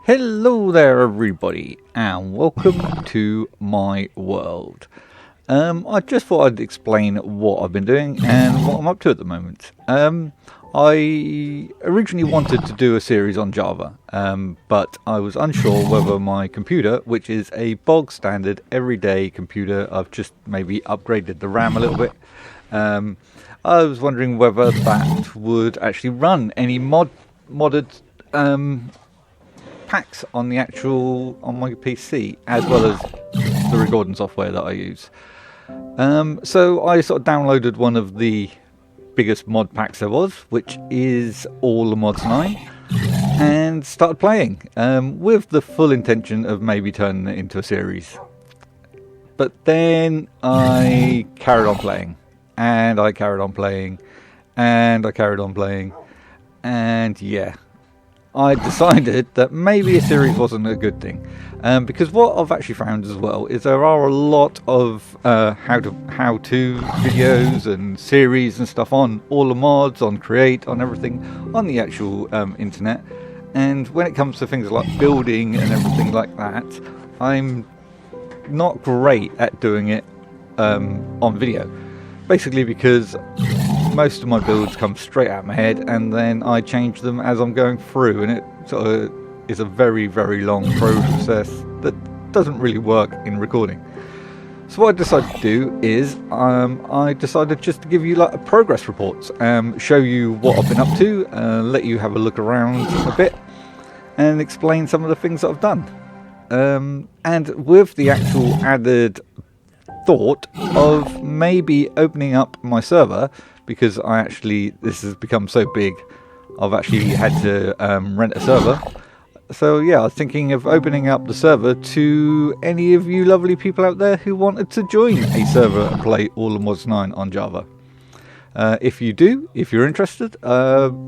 Hello there everybody and welcome to my world. I just thought I'd explain what I've been doing and what I'm up to at the moment. I originally wanted to do a series on Java, but I was unsure whether my computer, which is a bog standard everyday computer, I've just maybe upgraded the RAM a little bit. I was wondering whether that would actually run any modded packs on my PC, as well as the recording software that I use. So I sort of downloaded one of the biggest mod packs there was, which is All the Mods 9, and started playing with the full intention of maybe turning it into a series. But then I carried on playing, and I carried on playing, and I carried on playing, and yeah, I decided that maybe a series wasn't a good thing, because what I've actually found as well is there are a lot of how-to videos and series and stuff on all the mods, on Create, on everything on the actual internet. And when it comes to things like building and everything like that, I'm not great at doing it on video, basically because most of my builds come straight out of my head and then I change them as I'm going through, and it sort of is a very, very long process that doesn't really work in recording. So what I decided to do is I decided just to give you like a progress reports, show you what I've been up to, let you have a look around a bit and explain some of the things that I've done, and with the actual added thought of maybe opening up my server, because this has become so big, I've actually had to rent a server. So yeah, I was thinking of opening up the server to any of you lovely people out there who wanted to join a server and play All the Mods 9 on Java. If you're interested,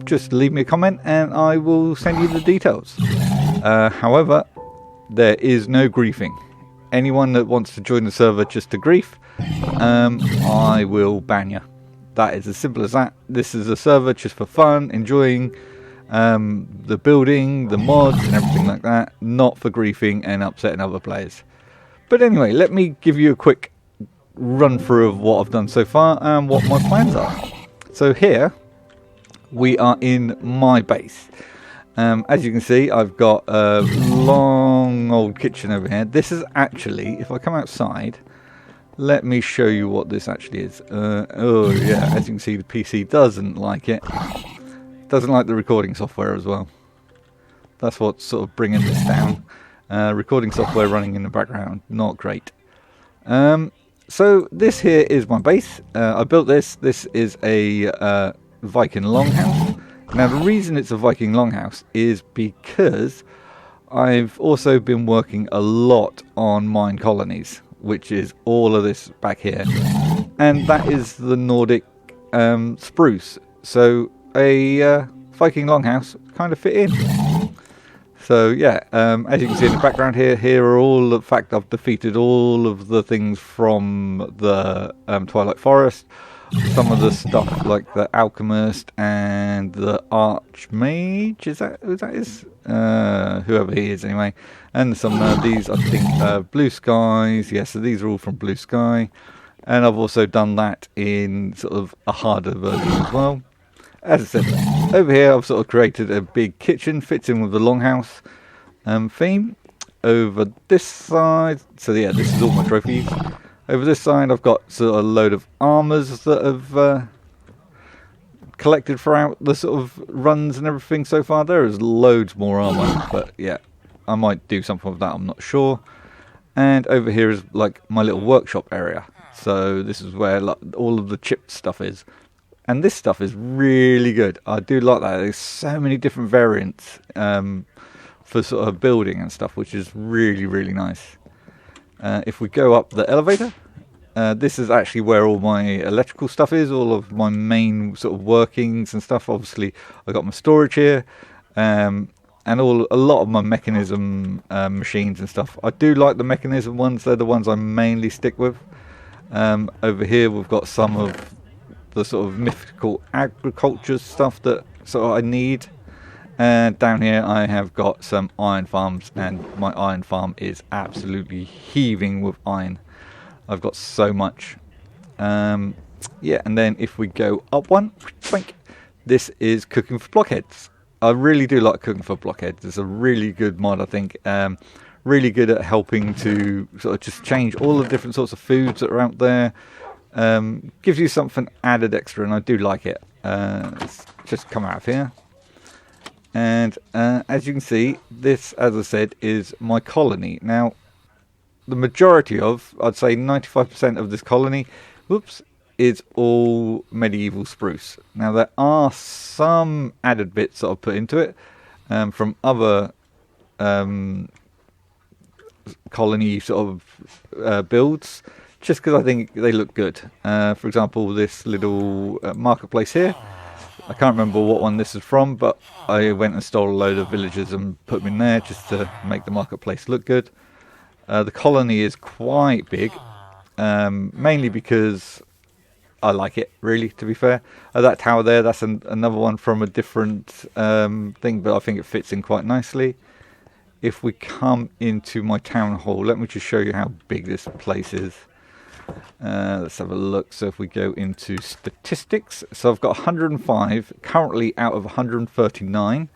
just leave me a comment and I will send you the details. However, there is no griefing. Anyone that wants to join the server just to grief, I will ban you. That is as simple as that. This is a server just for fun, enjoying the building, the mods and everything like that, not for griefing and upsetting other players. But anyway, let me give you a quick run through of what I've done so far and what my plans are. So here we are in my base. As you can see, I've got a long old kitchen over here. This is actually, if I come outside, let me show you what this actually is. Oh yeah, as you can see, the PC doesn't like it. Doesn't like the recording software as well. That's what's sort of bringing this down. Recording software running in the background, not great. So this here is my base. I built this. This is a Viking longhouse. Now the reason it's a Viking longhouse is because I've also been working a lot on mine colonies, which is all of this back here, and that is the Nordic spruce. So a Viking longhouse kind of fit in. So yeah, as you can see in the background here are all the fact I've defeated all of the things from the Twilight Forest. Some of the stuff like the Alchemist and the Archmage, is that who that is? Whoever he is anyway. And some of these, I think, Blue Skies. Yeah, so these are all from Blue Sky. And I've also done that in sort of a harder version as well. As I said, over here I've sort of created a big kitchen, fits in with the longhouse theme. Over this side, so yeah, this is all my trophies. Over this side I've got sort of a load of armours that have collected throughout the sort of runs and everything so far. There is loads more armour, but yeah, I might do something with that, I'm not sure. And over here is like my little workshop area. So this is where like, all of the chipped stuff is. And this stuff is really good. I do like that. There's so many different variants for sort of building and stuff, which is really, really nice. If we go up the elevator, this is actually where all my electrical stuff is, all of my main sort of workings and stuff. Obviously, I got my storage here, and a lot of my mechanism machines and stuff. I do like the mechanism ones. They're the ones I mainly stick with. Over here, we've got some of the sort of mythical agriculture stuff that sort of I need. And down here I have got some iron farms, and my iron farm is absolutely heaving with iron. I've got so much. Yeah, and then if we go up one, this is cooking for blockheads. I really do like cooking for blockheads. It's a really good mod, I think. Really good at helping to sort of just change all the different sorts of foods that are out there. Gives you something added extra, and I do like it. Let's just come out of here. And as you can see, this, as I said, is my colony. Now, the majority of, I'd say 95% of this colony, is all medieval spruce. Now, there are some added bits that I've put into it from other colony sort of builds, just because I think they look good. For example, this little marketplace here. I can't remember what one this is from, but I went and stole a load of villagers and put them in there just to make the marketplace look good. The colony is quite big, mainly because I like it, really, to be fair. That tower there, that's another one from a different thing, but I think it fits in quite nicely. If we come into my town hall, let me just show you how big this place is. Let's have a look. So if we go into statistics, so I've got 105 currently out of 139,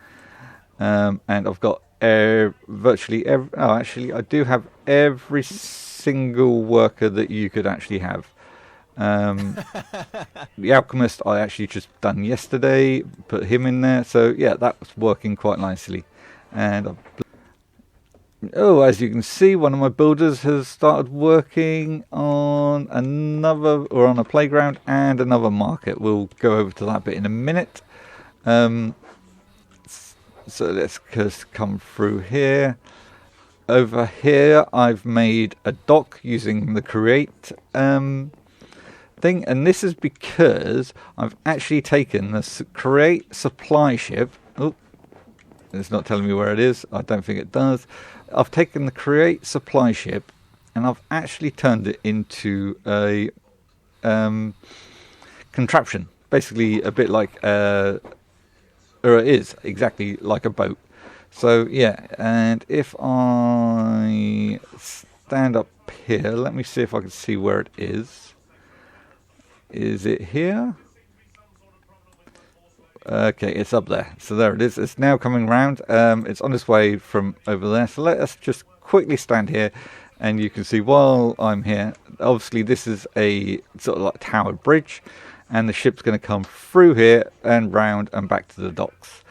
and I've got virtually every, oh, actually I do have every single worker that you could actually have. The alchemist I actually just done yesterday, put him in there, so yeah, that's working quite nicely. And as you can see, one of my builders has started working on on a playground and another market. We'll go over to that bit in a minute. So let's just come through here. Over here, I've made a dock using the create thing, and this is because I've actually taken the create supply ship. Oh, it's not telling me where it is. I don't think it does. I've taken the create supply ship and I've actually turned it into a contraption, basically a bit like or it is exactly like a boat. So yeah, and if I stand up here, let me see if I can see where it is. Is it here? Okay, it's up there. So there it is. It's now coming round. It's on its way from over there. So let us just quickly stand here, and you can see while I'm here, obviously this is a sort of like tower bridge, and the ship's going to come through here and round and back to the docks.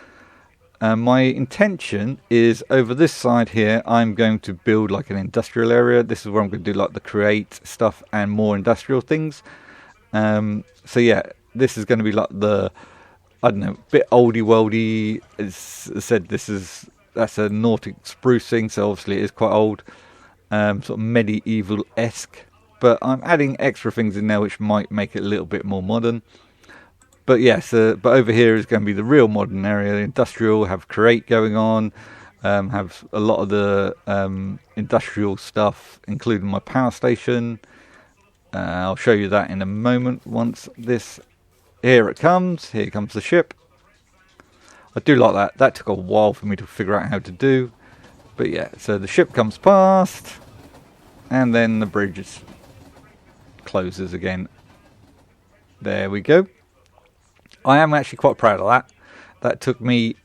My intention is over this side here, I'm going to build like an industrial area. This is where I'm going to do like the create stuff and more industrial things. So yeah, this is going to be like the, I don't know, bit oldie worldy. As I said, that's a Nordic spruce thing, so obviously it is quite old, sort of medieval-esque. But I'm adding extra things in there which might make it a little bit more modern. But yes, but over here is going to be the real modern area. The industrial, have create going on, have a lot of the industrial stuff, including my power station. I'll show you that in a moment once this. Here it comes. Here comes the ship. I do like that. That took a while for me to figure out how to do. But yeah, so the ship comes past. And then the bridge closes again. There we go. I am actually quite proud of that. That took me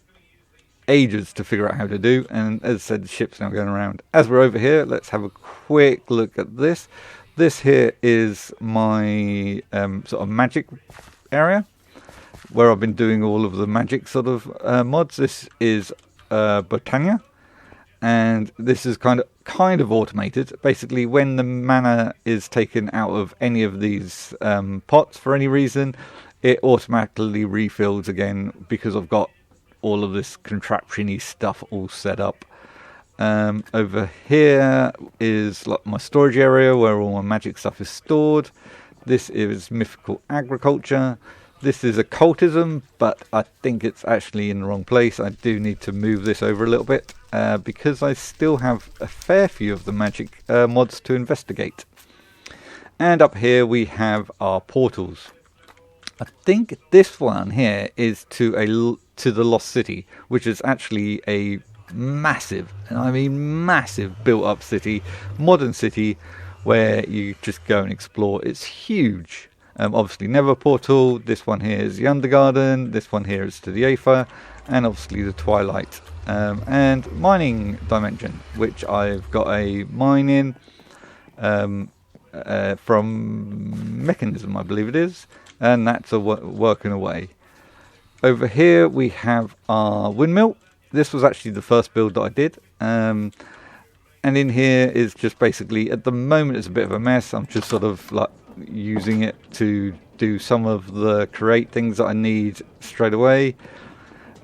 ages to figure out how to do. And as I said, the ship's now going around. As we're over here, let's have a quick look at this. This here is my sort of magic area where I've been doing all of the magic sort of mods. This is Botania, and this is kind of automated. Basically, when the mana is taken out of any of these pots for any reason, it automatically refills again because I've got all of this contraption-y stuff all set up. Over here is like my storage area where all my magic stuff is stored. This is mythical agriculture. This is occultism, but I think it's actually in the wrong place. I do need to move this over a little bit because I still have a fair few of the magic mods to investigate. And up here we have our portals. I think this one here is to the Lost City, which is actually a massive, and I mean massive, built-up city, modern city, where you just go and explore. It's huge. Obviously, Nether Portal. This one here is the Undergarden. This one here is to the Aether, and obviously the Twilight and Mining Dimension, which I've got a mine in from Mechanism, I believe it is, and that's working away. Over here we have our windmill. This was actually the first build that I did. And in here is just basically, at the moment it's a bit of a mess. I'm just sort of like using it to do some of the create things that I need straight away.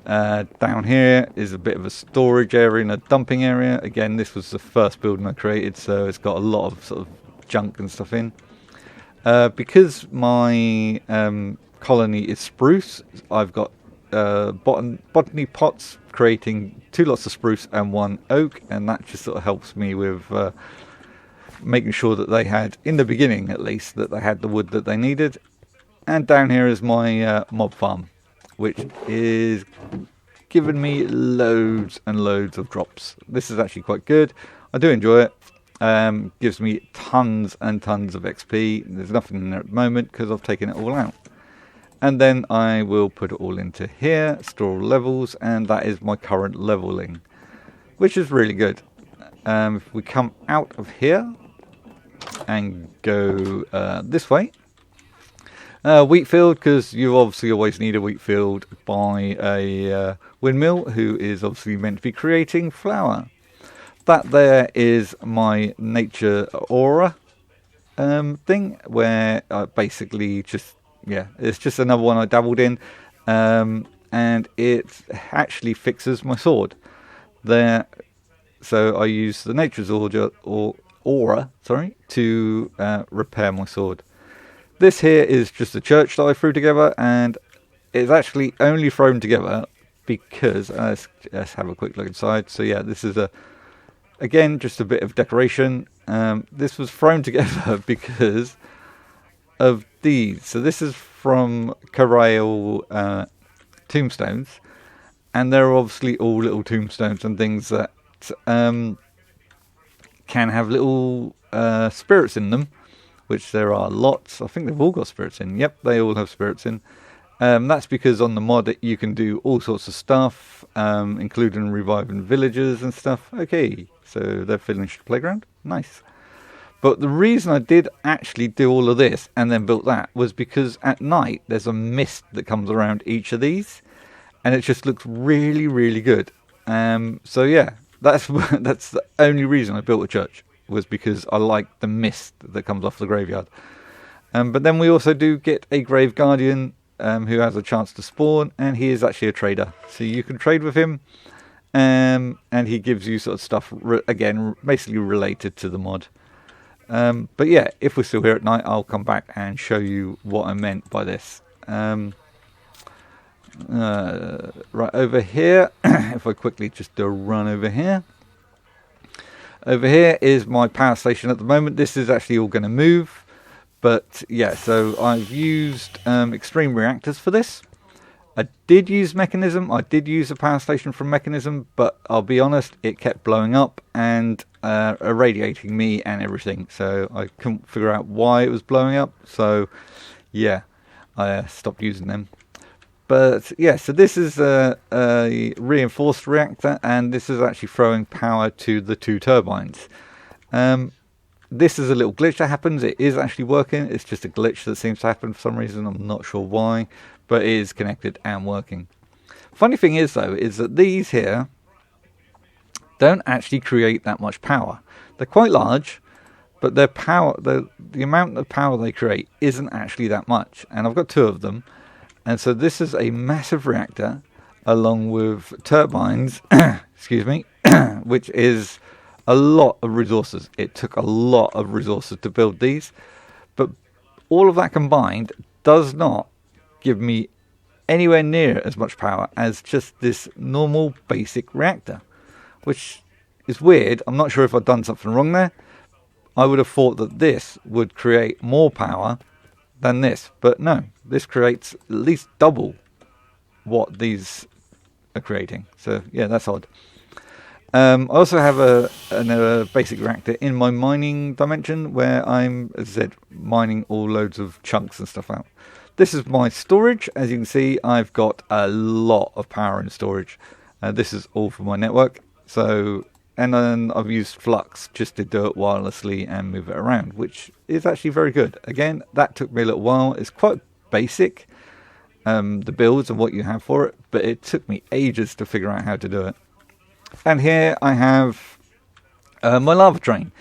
Down here is a bit of a storage area and a dumping area. Again, this was the first building I created, so it's got a lot of sort of junk and stuff in. Because my colony is spruce, I've got botany pots creating 2 lots of spruce and 1 oak, and that just sort of helps me with making sure that they had, in the beginning at least, that they had the wood that they needed. And down here is my mob farm, which is giving me loads and loads of drops. This is actually quite good. I do enjoy it. Gives me tons and tons of XP. There's nothing in there at the moment because I've taken it all out. And then I will put it all into here, store all levels, and that is my current leveling, which is really good. If we come out of here and go this way, wheat field, because you obviously always need a wheat field by a windmill who is obviously meant to be creating flour. That there is my nature aura thing, where I basically just, yeah, it's just another one I dabbled in, and it actually fixes my sword there. So I use the nature's aura to repair my sword. This here is just a church that I threw together, and it's actually only thrown together because let's have a quick look inside. So yeah, this is again just a bit of decoration. This was thrown together because of these. So this is from Karail tombstones, and they're obviously all little tombstones and things that can have little spirits in them, which there are lots. I think they've all got spirits in. Yep, they all have spirits in. That's because on the mod you can do all sorts of stuff, including reviving villagers and stuff. Okay, so they've finished the playground. Nice. But the reason I did actually do all of this and then built that was because at night there's a mist that comes around each of these, and it just looks really, really good. So yeah, that's the only reason I built a church, was because I like the mist that comes off the graveyard. But then we also do get a grave guardian who has a chance to spawn, and he is actually a trader, so you can trade with him, and he gives you sort of stuff again basically related to the mod. But yeah, if we're still here at night, I'll come back and show you what I meant by this. Right over here, if I quickly just do a run over here. Over here is my power station at the moment. This is actually all going to move. But yeah, so I've used extreme reactors for this. I did use Mechanism. I did use a power station from Mechanism, but I'll be honest, it kept blowing up and irradiating me and everything. So I couldn't figure out why it was blowing up. So yeah, I stopped using them. But yeah, so this is a reinforced reactor, and this is actually throwing power to the 2 turbines. This is a little glitch that happens. It is actually working. It's just a glitch that seems to happen for some reason. I'm not sure why, but it is connected and working. Funny thing is, though, is that these here don't actually create that much power. They're quite large, but their power, the amount of power they create isn't actually that much. And I've got 2 of them. And so this is a massive reactor along with turbines, excuse me, which is a lot of resources. It took a lot of resources to build these, but all of that combined does not give me anywhere near as much power as just this normal basic reactor, which is weird. I'm not sure if I've done something wrong there. I would have thought that this would create more power than this. But no, this creates at least double what these are creating. So yeah, that's odd. I also have a basic reactor in my mining dimension where I'm, as I said, mining all loads of chunks and stuff out. This is my storage. As you can see, I've got a lot of power in storage. This is all for my network. So, and then I've used Flux just to do it wirelessly and move it around, which is actually very good. Again, that took me a little while. It's quite basic, the builds and what you have for it, but it took me ages to figure out how to do it. And here I have my lava train.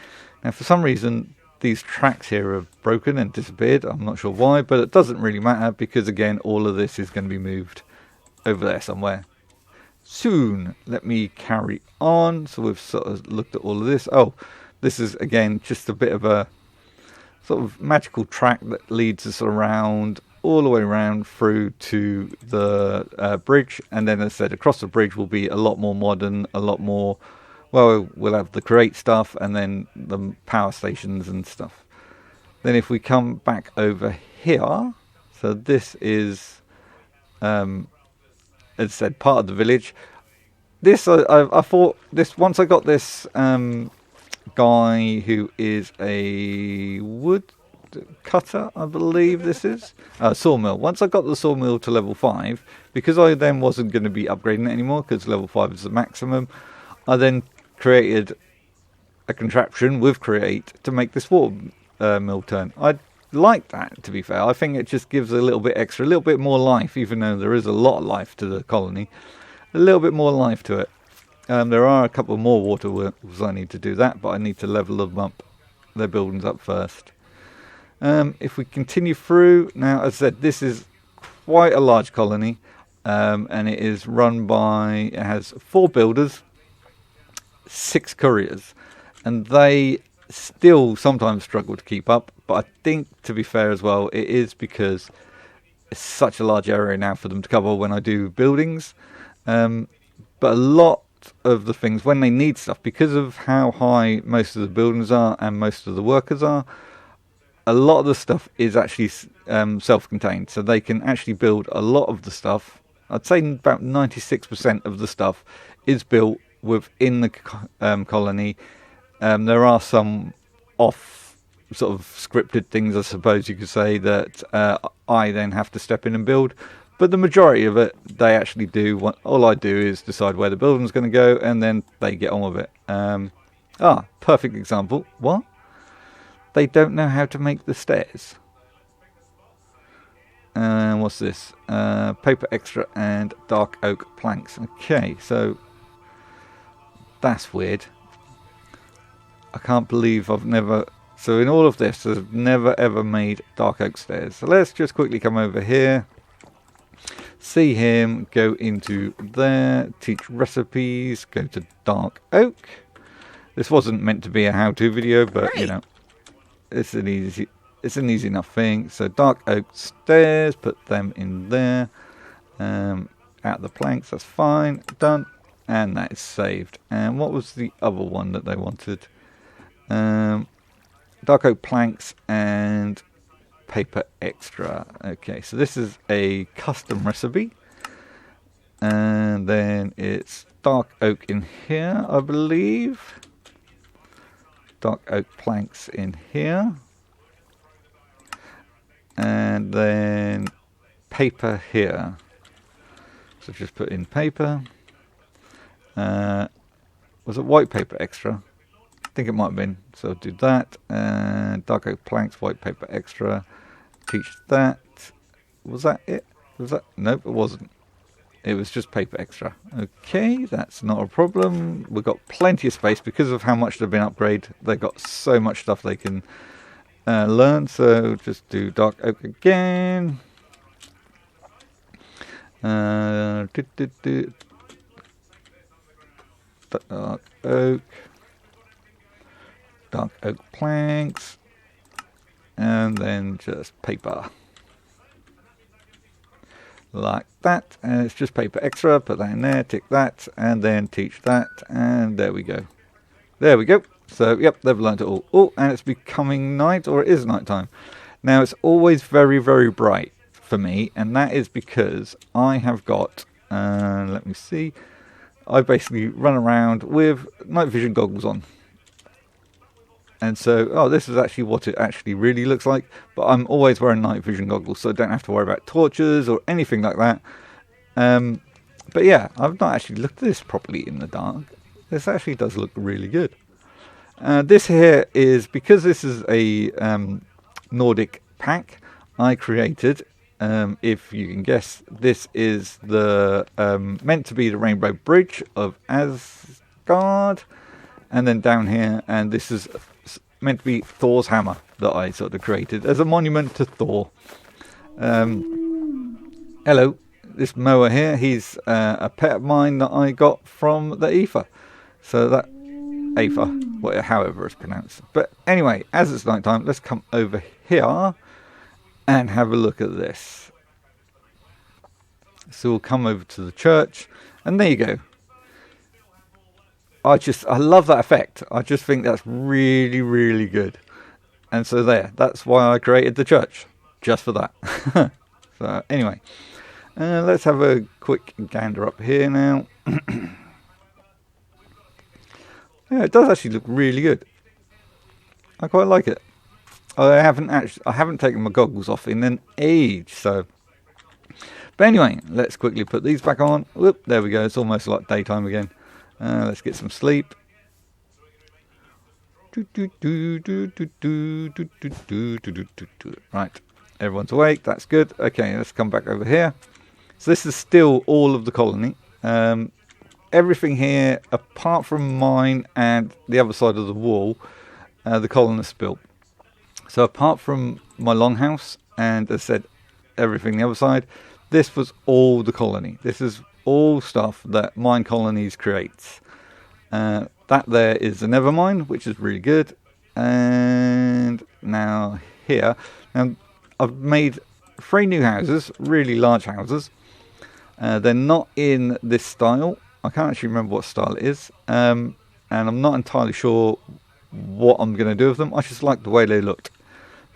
Now, for some reason, these tracks here have broken and disappeared. I'm not sure why, but it doesn't really matter because, again, all of this is going to be moved over there somewhere soon. Let me carry on. So we've sort of looked at all of this. Oh, this is, again, just a bit of a sort of magical track that leads us around, all the way around through to the bridge. And then, as I said, across the bridge will be a lot more modern, a lot more... Well, we'll have the Create stuff and then the power stations and stuff. Then if we come back over here, so this is, as I said, part of the village. This, I thought, this once I got this guy who is a wood cutter, I believe this is, sawmill. Once I got the sawmill to level 5, because I then wasn't going to be upgrading it anymore, because level 5 is the maximum, I then created a contraption with Create to make this water mill turn. I like that, to be fair. I think it just gives a little bit extra, a little bit more life, even though there is a lot of life to the colony. A little bit more life to it. There are a couple more water wheels I need to do that, but I need to level them up, their buildings up first. If we continue through, now as I said, this is quite a large colony, and it is run by, it has 4 builders, 6 couriers, and they still sometimes struggle to keep up. But I think, to be fair as well, it is because it's such a large area now for them to cover when I do buildings. But a lot of the things, when they need stuff, because of how high most of the buildings are and most of the workers are, a lot of the stuff is actually self-contained, so they can actually build a lot of the stuff. I'd say about 96% of the stuff is built within the colony. There are some off sort of scripted things, I suppose you could say, that I then have to step in and build, but the majority of it they actually do. All I do is decide where the building's going to go, and then they get on with it. Perfect example. What? They don't know how to make the stairs. What's this? Paper extra and dark oak planks. Okay, so that's weird. I can't believe I've never... So in all of this, I've never ever made dark oak stairs. So let's just quickly come over here. See him, go into there, teach recipes, go to dark oak. This wasn't meant to be a how-to video, but you know, it's an easy enough thing. So dark oak stairs, put them in there. Out the planks, that's fine. Done. And that is saved. And what was the other one that they wanted? Dark oak planks and paper extra. Okay, so this is a custom recipe. And then it's dark oak in here, I believe. Dark oak planks in here. And then paper here. So just put in paper. Was it white paper extra? I think it might have been. So do that. Dark oak planks, white paper extra. Teach that. Was that it? Was that? Nope, it wasn't. It was just paper extra. Okay, that's not a problem. We've got plenty of space because of how much they've been upgraded. They've got so much stuff they can learn. So just do dark oak again. Dark oak. Dark oak planks. And then just paper. Like that. And it's just paper extra. Put that in there. Tick that. And then teach that. And there we go. There we go. So, yep, they've learned it all. Oh, and it's becoming night, or it is night time. Now it's always very, very bright for me, and that is because I have got, let me see, I basically run around with night vision goggles on. And so, this is actually what it actually really looks like. But I'm always wearing night vision goggles, so I don't have to worry about torches or anything like that. But yeah, I've not actually looked at this properly in the dark. This actually does look really good. This here is, because this is a Nordic pack I created. If you can guess, this is the meant to be the Rainbow Bridge of Asgard. And then down here, and this is meant to be Thor's hammer that I sort of created as a monument to Thor. Hello, this mower here, he's a pet of mine that I got from the Aoife. So that, Aoife, however it's pronounced. But anyway, as it's night time, let's come over here and have a look at this. So we'll come over to the church, and there you go. I love that effect. I just think that's really, really good. And so that's why I created the church. Just for that. So anyway, let's have a quick gander up here now. Yeah, it does actually look really good. I quite like it. I haven't taken my goggles off in an age, so. But anyway, let's quickly put these back on. Whoop, there we go. It's almost like daytime again. Let's get some sleep. Right, everyone's awake. That's good. Okay, let's come back over here. So this is still all of the colony. Everything here, apart from mine and the other side of the wall, the colonists built. So apart from my longhouse and, as I said, everything the other side, this was all the colony. This is all stuff that Mine Colonies creates. That there is the Nevermind, which is really good. And now here, I've made 3 new houses, really large houses. They're not in this style. I can't actually remember what style it is. And I'm not entirely sure what I'm going to do with them. I just like the way they looked.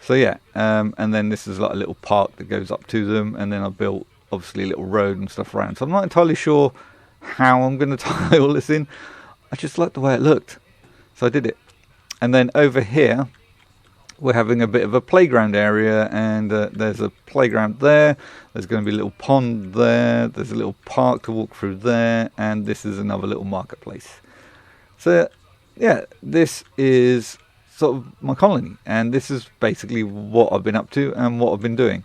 So yeah, and then this is like a little park that goes up to them, and then I built obviously a little road and stuff around. So I'm not entirely sure how I'm going to tie all this in. I just liked the way it looked, so I did it. And then over here, we're having a bit of a playground area, and there's a playground there. There's going to be a little pond there. There's a little park to walk through there, and this is another little marketplace. So yeah, this is sort of my colony, and this is basically what I've been up to and what I've been doing.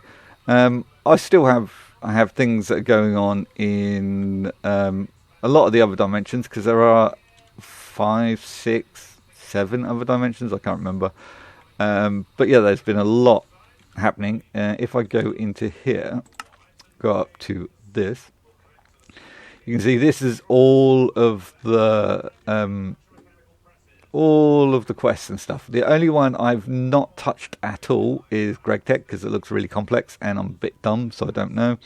I have things that are going on in a lot of the other dimensions, because there are 5, 6, 7 other dimensions. I can't remember. But yeah, there's been a lot happening. If I go into here, go up to this, you can see this is all of the quests and stuff. The only one I've not touched at all is Greg Tech, because it looks really complex and I'm a bit dumb, so I don't know.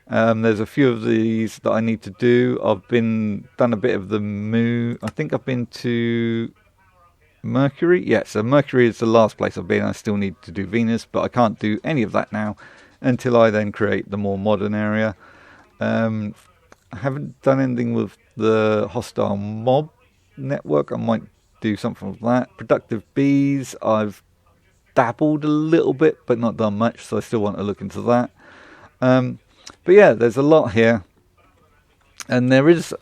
There's a few of these that I need to do. I've done a bit of the moon. I think I've been to Mercury. Yeah, so Mercury is the last place I've been. I still need to do Venus, but I can't do any of that now until I then create the more modern area. I haven't done anything with the hostile mob network. I might do something with that. Productive bees, I've dabbled a little bit, but not done much, so I still want to look into that. But yeah, there's a lot here. And there's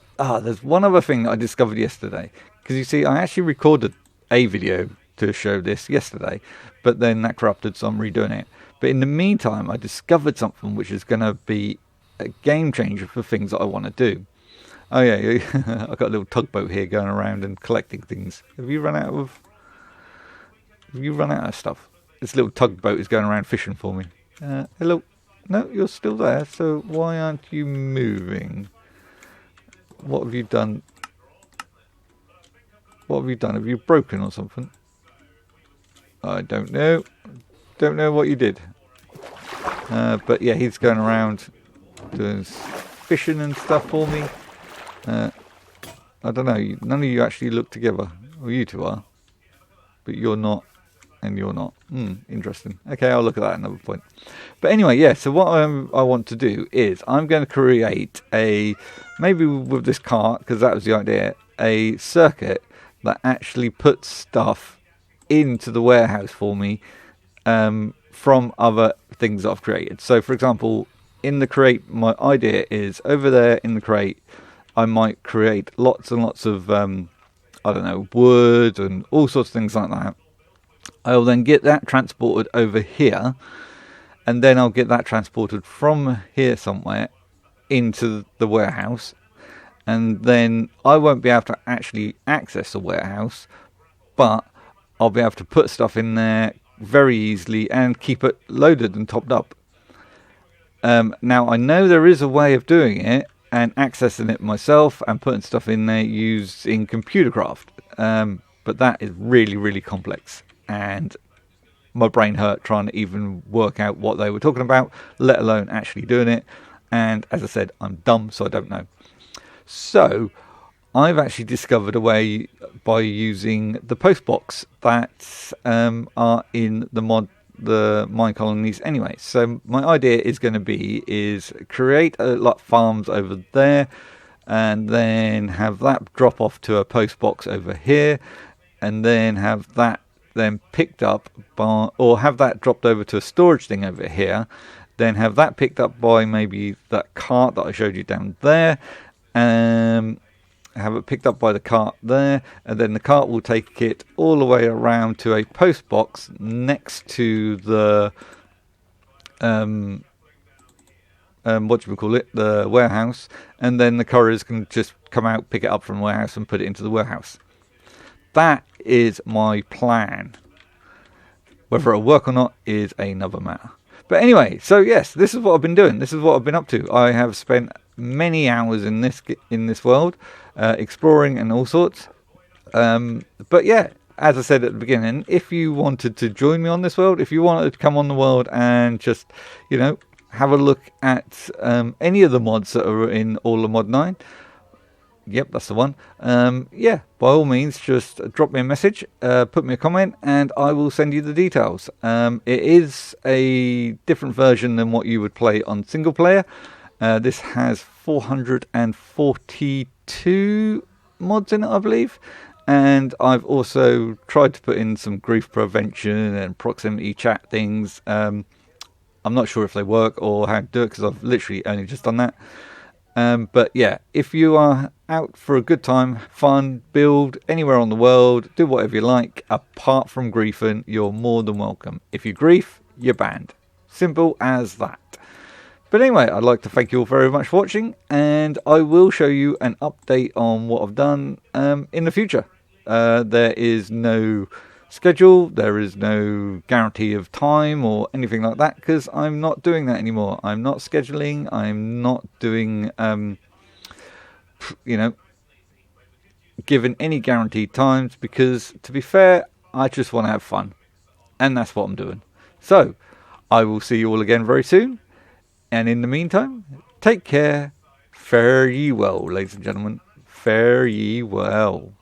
one other thing that I discovered yesterday. Because you see, I actually recorded a video to show this yesterday, but then that corrupted, so I'm redoing it. But in the meantime, I discovered something which is going to be a game changer for things that I want to do. Oh yeah, I've got a little tugboat here going around and collecting things. Have you run out of stuff? This little tugboat is going around fishing for me. Hello. No, you're still there, so why aren't you moving? What have you done? What have you done? Have you broken or something? I don't know. Don't know what you did. But yeah, he's going around doing fishing and stuff for me. I don't know. None of you actually look together. Well, you two are. But you're not and you're not. Interesting. Okay, I'll look at that at another point. But anyway, yeah, so what I want to do is I'm going to create maybe with this cart, because that was the idea, a circuit that actually puts stuff into the warehouse for me from other things that I've created. So, for example, in the crate, my idea is over there in the crate, I might create lots and lots of, wood and all sorts of things like that. I'll then get that transported over here, and then I'll get that transported from here somewhere into the warehouse, and then I won't be able to actually access the warehouse, but I'll be able to put stuff in there very easily and keep it loaded and topped up. Now, I know there is a way of doing it and accessing it myself and putting stuff in there using Computercraft, but that is really, really complex, and my brain hurt trying to even work out what they were talking about, let alone actually doing it. And as I said, I'm dumb, so I don't know. So I've actually discovered a way by using the postbox that are in the mine colonies anyway. So my idea is going to be create a lot of farms over there, and then have that drop off to a postbox over here, and then have that then picked up by, or have that dropped over to a storage thing over here, then have that picked up by maybe that cart that I showed you down there, have it picked up by the cart there, and then the cart will take it all the way around to a post box next to the the warehouse, and then the couriers can just come out, pick it up from the warehouse and put it into the warehouse. That is my plan. Whether it'll work or not is another matter. But anyway, so yes, this is what I've been doing. This is what I've been up to. I have spent many hours in this world, exploring and all sorts. But yeah, as I said at the beginning, if you wanted to join me on this world, if you wanted to come on the world and just, have a look at any of the mods that are in all of Mod 9, yep, that's the one. By all means, just drop me a message, put me a comment, and I will send you the details. It is a different version than what you would play on single player. This has 442 mods in it, I believe. And I've also tried to put in some grief prevention and proximity chat things. I'm not sure if they work or how to do it, because I've literally only just done that. But yeah, if you are out for a good time, fun, build anywhere on the world, do whatever you like, apart from griefing, you're more than welcome. If you grief, you're banned. Simple as that. But anyway, I'd like to thank you all very much for watching, and I will show you an update on what I've done in the future. There is no schedule, there is no guarantee of time or anything like that, because I'm not doing that anymore. I'm not scheduling, I'm not doing given any guaranteed times, because to be fair, I just want to have fun, and that's what I'm doing. So I will see you all again very soon, and in the meantime, take care. Fare ye well, ladies and gentlemen. Fare ye well.